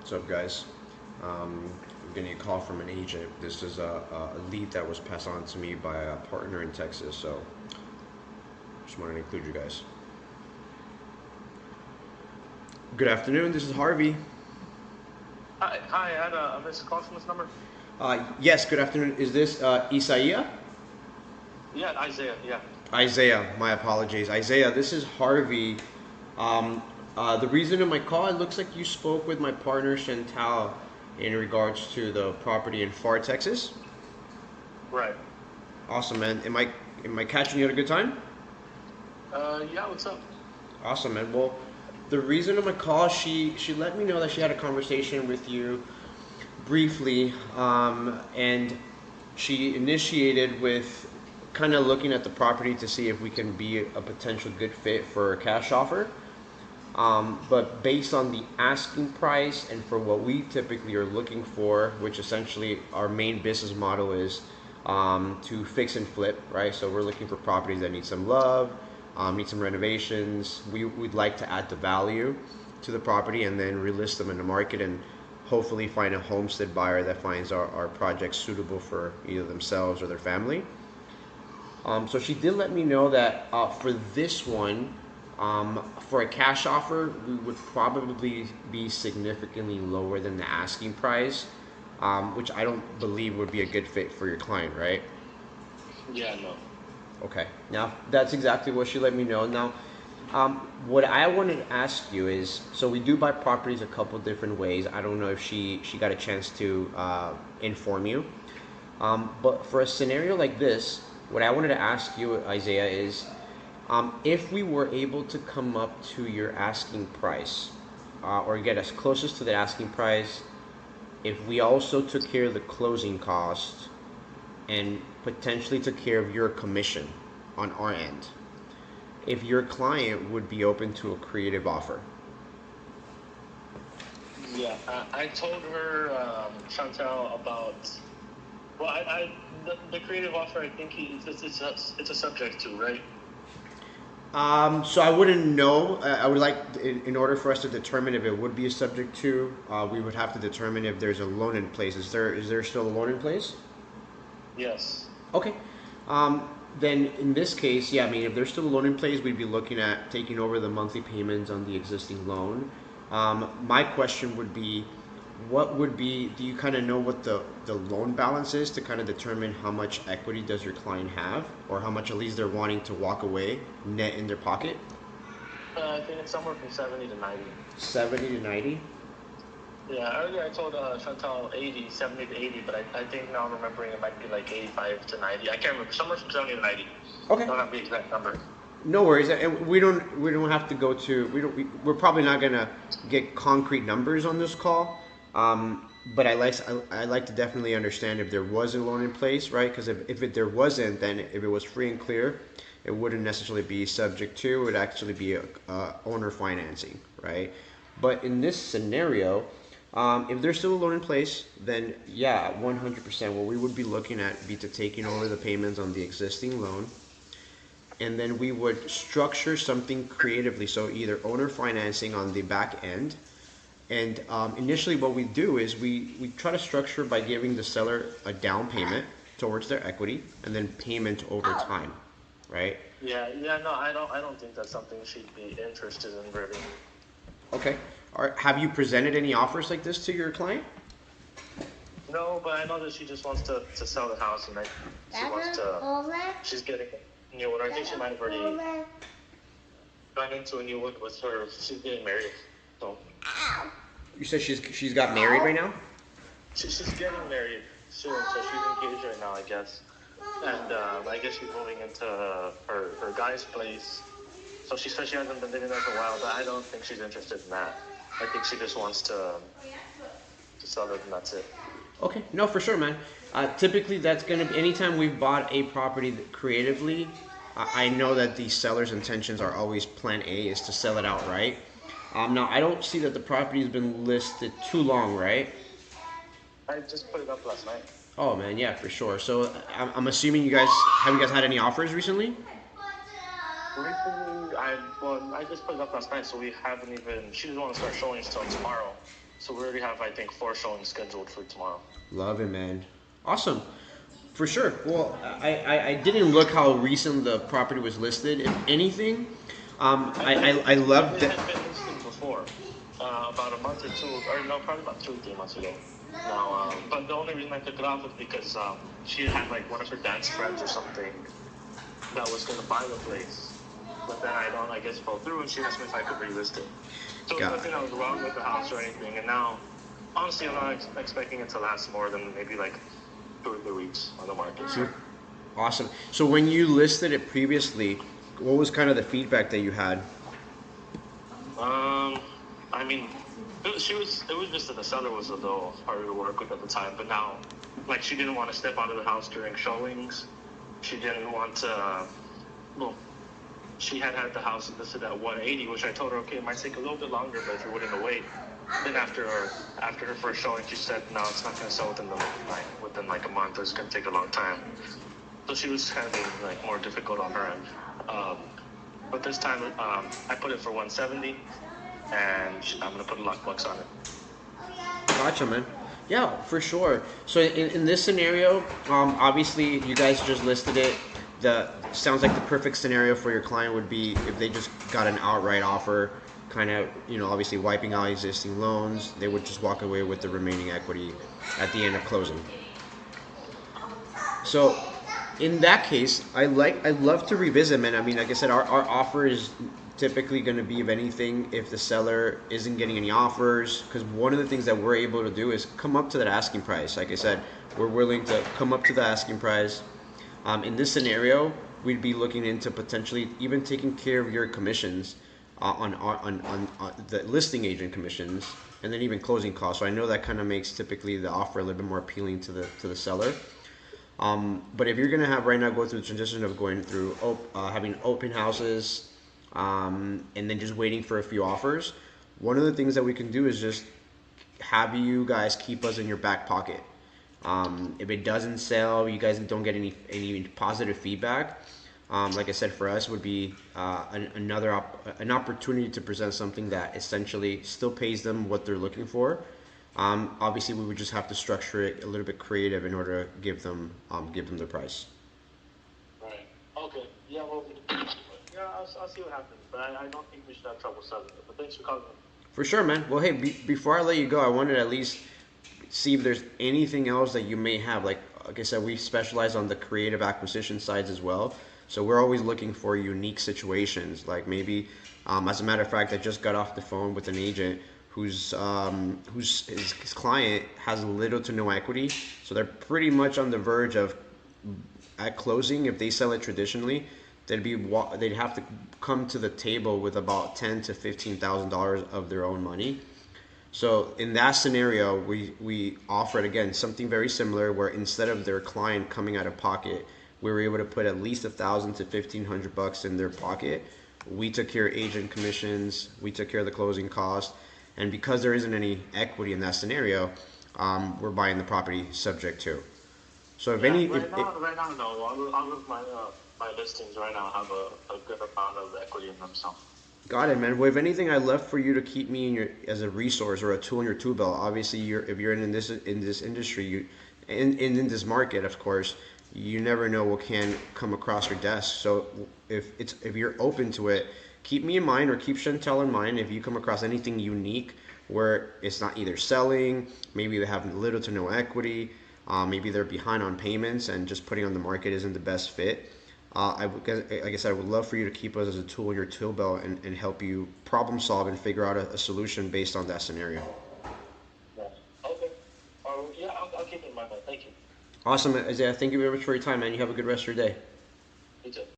What's up, guys? I'm getting a call from an agent. This is a lead that was passed on to me by a partner in Texas, so just wanted to include you guys. Good afternoon. This is Harvey. Hi, I had a missed call from this number. Yes. Good afternoon. Is this Isaiah? Yeah, Isaiah, yeah. Isaiah. My apologies. Isaiah. This is Harvey. Um, the reason of my call. It looks like you spoke with my partner Chantal in regards to the property in Far, Texas. Right. Awesome, man. Am I catching you at a good time? Yeah, what's up? Awesome, man. Well, the reason of my call, she let me know that she had a conversation with you briefly, and she initiated with kind of looking at the property to see if we can be a potential good fit for a cash offer. But based on the asking price and for what we typically are looking for, which essentially our main business model is to fix and flip, right? So we're looking for properties that need some love, need some renovations. We'd like to add the value to the property and then relist them in the market and hopefully find a homestead buyer that finds our project suitable for either themselves or their family. So she did let me know that for this one, for a cash offer, we would probably be significantly lower than the asking price, which I don't believe would be a good fit for your client, right? Yeah, no. Okay. Now that's exactly what she let me know. Now, what I wanted to ask you is, so we do buy properties a couple different ways. I don't know if she got a chance to inform you. But for a scenario like this, what I wanted to ask you, Isaiah, is if we were able to come up to your asking price, or get as closest to the asking price, if we also took care of the closing cost and potentially took care of your commission on our end, if your client would be open to a creative offer. Yeah, I told her, Chantal, about. Well, the creative offer. I think it's a subject to, right? So I wouldn't know. I would like, in order for us to determine if it would be a subject to, we would have to determine if there's a loan in place. Is there still a loan in place? Yes. Okay. Um, then in this case, yeah, I mean, if there's still a loan in place, we'd be looking at taking over the monthly payments on the existing loan. My question would be, do you kind of know what the loan balance is to kind of determine how much equity does your client have, or how much at least they're wanting to walk away net in their pocket? I think it's somewhere from 70 to 90. 70 to 90? Yeah, earlier I told Chantal 80, 70 to 80, but I think now I'm remembering it might be like 85 to 90. I can't remember. Somewhere from 70 to 90. I Okay. don't have the exact number. No worries, and we don't have to go to we're probably not gonna get concrete numbers on this call, but I like to definitely understand if there was a loan in place, right? Because if there wasn't, then if it was free and clear, it wouldn't necessarily be subject to. It would actually be a owner financing, right? But in this scenario, if there's still a loan in place, then yeah, 100%. What we would be looking at be to taking over the payments on the existing loan, and then we would structure something creatively. So either owner financing on the back end, and initially what we do is we try to structure by giving the seller a down payment towards their equity and then payment over time, right? Yeah, no, I don't think that's something she'd be interested in, really. Okay. Have you presented any offers like this to your client? No, but I know that she just wants to sell the house, and she's getting a new one. I think she might have already gone into a new one with her. She's getting married, so You said she's got married right now? she's getting married soon, so she's engaged right now, I guess. And I guess she's moving into her guy's place. So she said she hasn't been living there for a while, but I don't think she's interested in that. I think she just wants to sell it, and that's it. Okay, no, for sure, man. Typically, that's gonna be anytime we've bought a property creatively. I know that the seller's intentions are always plan A is to sell it outright. Now, I don't see that the property has been listed too long, right? I just put it up last night. Oh man, yeah, for sure. So I'm assuming you guys had any offers recently? Recently, I just put it up last night, so we haven't even. She doesn't want to start showing until tomorrow. So we already have, I think, 4 showings scheduled for tomorrow. Love it, man. Awesome. For sure. Well, I didn't look how recent the property was listed. If anything, I love It that. had been listed before, about a month or two, or no, probably about 2 or 3 months ago. Now, but the only reason I took it off was because she had like one of her dad's friends or something that was going to buy the place. But then I guess, fell through, and she asked me if I could relist it. So there's nothing that was wrong with the house or anything. And now, honestly, I'm not expecting it to last more than maybe like 2 or 3 weeks on the market. So. Awesome. So when you listed it previously, what was kind of the feedback that you had? I mean, it was just that the seller was a little harder to work with at the time. But now, like, she didn't want to step out of the house during showings. She didn't want to, well, she had the house listed at 180, which I told her, okay, it might take a little bit longer, but if you're willing to wait. Then after her first showing, she said, no, it's not going to sell within like a month. It's going to take a long time. So she was kind of being like more difficult on her end. But this time, I put it for 170, and I'm going to put a lockbox on it. Gotcha, man. Yeah, for sure. So in this scenario, obviously you guys just listed it. Sounds like the perfect scenario for your client would be if they just got an outright offer, kind of, obviously wiping out existing loans. They would just walk away with the remaining equity at the end of closing. So in that case, I'd love to revisit, man. I mean, like I said, our offer is typically going to be, if anything, if the seller isn't getting any offers, because one of the things that we're able to do is come up to that asking price. Like I said, we're willing to come up to the asking price. In this scenario, we'd be looking into potentially even taking care of your commissions on the listing agent commissions, and then even closing costs. So I know that kind of makes typically the offer a little bit more appealing to the seller. But if you're gonna have right now go through the transition of going through having open houses, and then just waiting for a few offers, one of the things that we can do is just have you guys keep us in your back pocket. If it doesn't sell, you guys don't get any positive feedback. Like I said, for us would be an opportunity to present something that essentially still pays them what they're looking for. Obviously, we would just have to structure it a little bit creative in order to give them the price. Right. Okay. Yeah. Well. Yeah. I'll see what happens, but I don't think we should have trouble selling it. But thanks for calling. For sure, man. Well, hey, before I let you go, I wanted to at least see if there's anything else that you may have. Like I said, we specialize on the creative acquisition sides as well. So we're always looking for unique situations. Like maybe, as a matter of fact, I just got off the phone with an agent whose his client has little to no equity. So they're pretty much on the verge of, at closing, if they sell it traditionally, they'd have to come to the table with about $10,000 to $15,000 of their own money. So in that scenario, we offered again something very similar, where instead of their client coming out of pocket, we were able to put at least $1,000 to $1,500 in their pocket. We took care of agent commissions, we took care of the closing costs, and because there isn't any equity in that scenario, we're buying the property subject to. So if any, right now, no. All of my listings right now have a good amount of equity in them. So. Got it, man. Well, if anything, I'd love for you to keep me as a resource or a tool in your tool belt. Obviously, if you're in this industry, in this market, of course, you never know what can come across your desk. So if you're open to it, keep me in mind, or keep Chantel in mind if you come across anything unique where it's not either selling, maybe they have little to no equity, maybe they're behind on payments and just putting on the market isn't the best fit. Like I said, I would love for you to keep us as a tool in your tool belt and help you problem solve and figure out a solution based on that scenario. Yeah. Okay. Yeah, I'll keep it in mind. Thank you. Awesome, Isaiah. Thank you very much for your time, man. You have a good rest of your day.